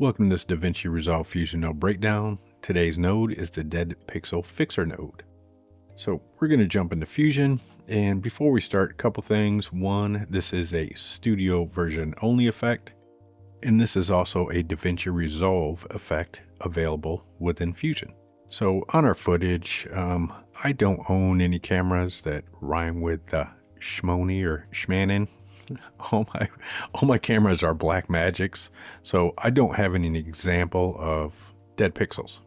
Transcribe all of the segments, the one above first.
Welcome to this DaVinci Resolve Fusion node breakdown. Today's node is the Dead Pixel Fixer node. So we're going to jump into Fusion, and before we start, a couple things. One, this is a studio version only effect, and this is also a DaVinci Resolve effect available within Fusion. So on our footage, I don't own any cameras that rhyme with Shmoney or Shmanin. All my cameras are Blackmagics, so I don't have any example of dead pixels.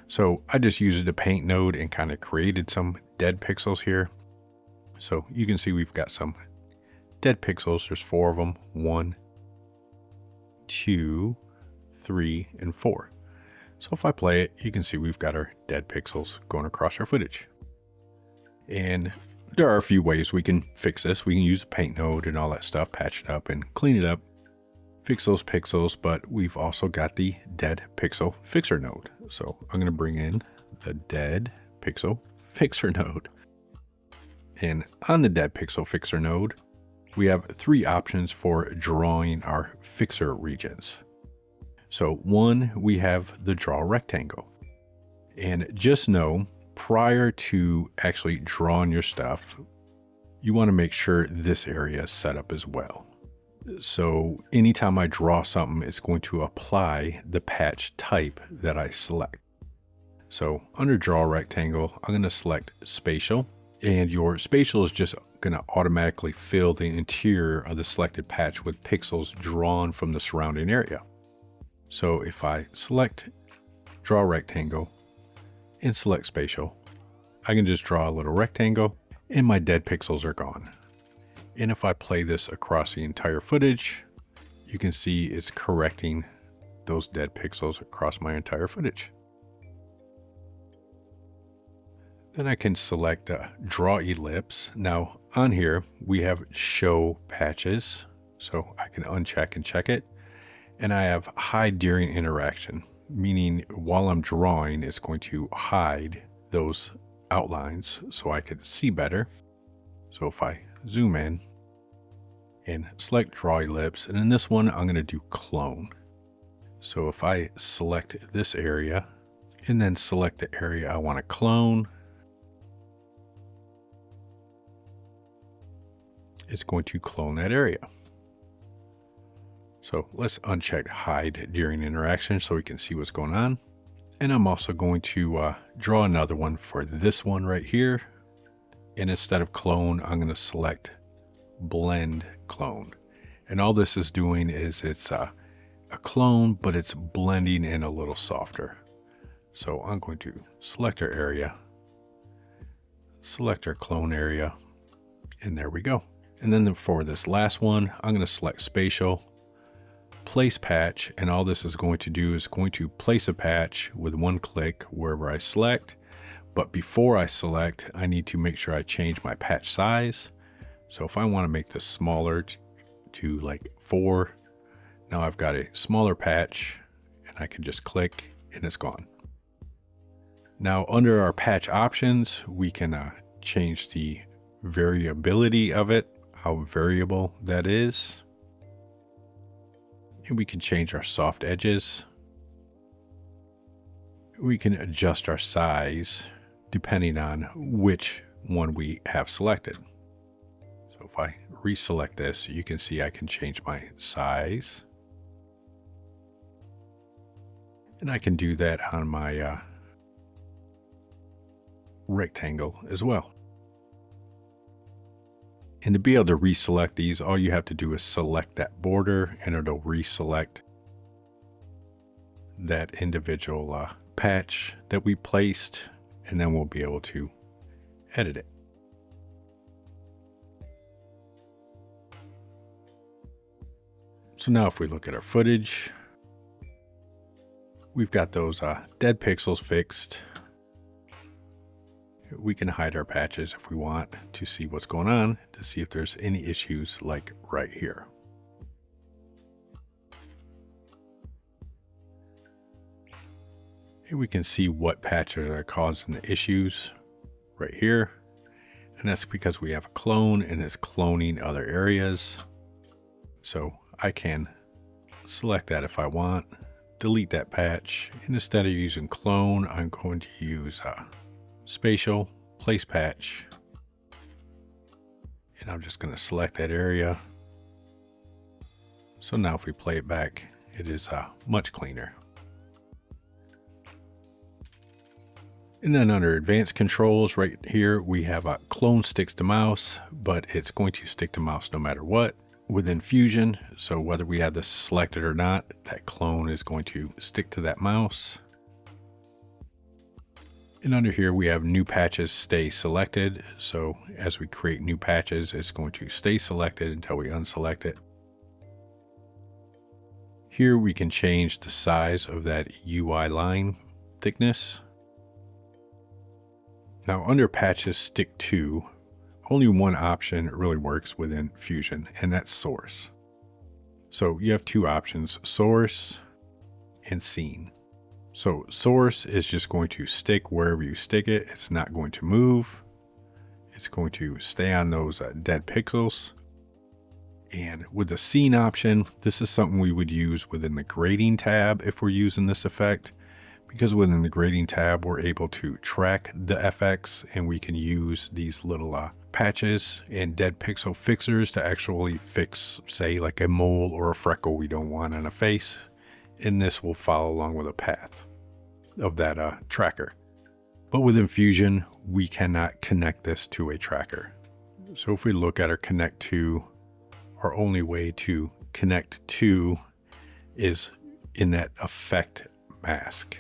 So I just used the paint node and kind of created some dead pixels here. So you can see we've got some dead pixels. There's 4 of them. 1, 2, 3, and 4. So if I play it, you can see we've got our dead pixels going across our footage. And there are a few ways we can fix this. We can use a paint node and all that stuff, patch it up and clean it up, fix those pixels, but we've also got the Dead Pixel Fixer node. So I'm going to bring in the Dead Pixel Fixer node. And on the Dead Pixel Fixer node, we have 3 options for drawing our fixer regions. So 1, we have the draw rectangle. And just know, prior to actually drawing your stuff, you want to make sure this area is set up as well. So anytime I draw something, it's going to apply the patch type that I select. So under draw rectangle, I'm going to select spatial, and your spatial is just going to automatically fill the interior of the selected patch with pixels drawn from the surrounding area. So if I select draw rectangle and select spatial, I can just draw a little rectangle and my dead pixels are gone. And if I play this across the entire footage, you can see it's correcting those dead pixels across my entire footage. Then I can select draw ellipse. Now on here, we have show patches. So I can uncheck and check it. And I have hide during interaction, meaning while I'm drawing, it's going to hide those outlines so I could see better. So if I zoom in and select draw ellipse, and in this one, I'm going to do clone. So if I select this area and then select the area I want to clone, it's going to clone that area. So let's uncheck hide during interaction so we can see what's going on. And I'm also going to draw another one for this one right here. And instead of clone, I'm going to select blend clone. And all this is doing is it's a clone, but it's blending in a little softer. So I'm going to select our area, select our clone area, and there we go. And then for this last one, I'm going to select spatial, place patch, and all this is going to do is going to place a patch with one click wherever I select. But before I select, I need to make sure I change my patch size. So if I want to make this smaller to like 4, now I've got a smaller patch and I can just click and it's gone. Now under our patch options, we can change the variability of it, how variable that is. And we can change our soft edges. We can adjust our size depending on which one we have selected. So if I reselect this, you can see I can change my size. And I can do that on my rectangle as well. And to be able to reselect these, all you have to do is select that border and it'll reselect that individual patch that we placed, and then we'll be able to edit it. So now if we look at our footage, we've got those dead pixels fixed. We can hide our patches if we want to see what's going on, to see if there's any issues like right here. And we can see what patches are causing the issues right here. And that's because we have a clone and it's cloning other areas. So I can select that if I want, delete that patch, and instead of using clone, I'm going to use spatial, place patch, and I'm just going to select that area. So now if we play it back, it is much cleaner. And then under advanced controls right here, we have a clone sticks to mouse, but it's going to stick to mouse no matter what within Fusion. So whether we have this selected or not, that clone is going to stick to that mouse. And under here, we have new patches stay selected. So as we create new patches, it's going to stay selected until we unselect it. Here we can change the size of that UI line thickness. Now under patches stick to, only one option really works within Fusion, and that's source. So you have two options, source and scene. So source is just going to stick wherever you stick it. It's not going to move. It's going to stay on those dead pixels. And with the scene option, this is something we would use within the grading tab if we're using this effect. Because within the grading tab, we're able to track the FX, and we can use these little patches and dead pixel fixers to actually fix, say, like a mole or a freckle we don't want on a face. And this will follow along with a path of that tracker. But within Fusion, we cannot connect this to a tracker. So if we look at our connect to, our only way to connect to is in that effect mask.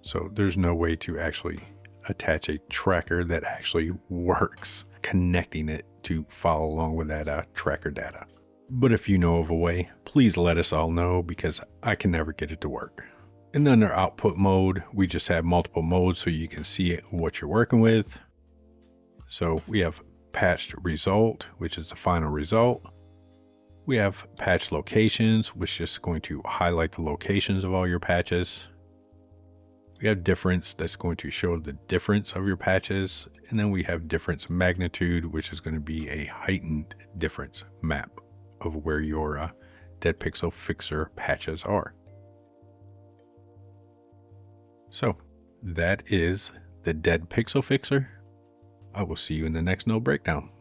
So there's no way to actually attach a tracker that actually works, connecting it to follow along with that tracker data. But if you know of a way, please let us all know, because I can never get it to work. And under output mode, we just have multiple modes so you can see what you're working with. So we have patched result, which is the final result. We have patch locations, which is going to highlight the locations of all your patches. We have difference, that's going to show the difference of your patches. And then we have difference magnitude, which is going to be a heightened difference map of where your dead pixel fixer patches are. So that is the dead pixel fixer. I will see you in the next node breakdown.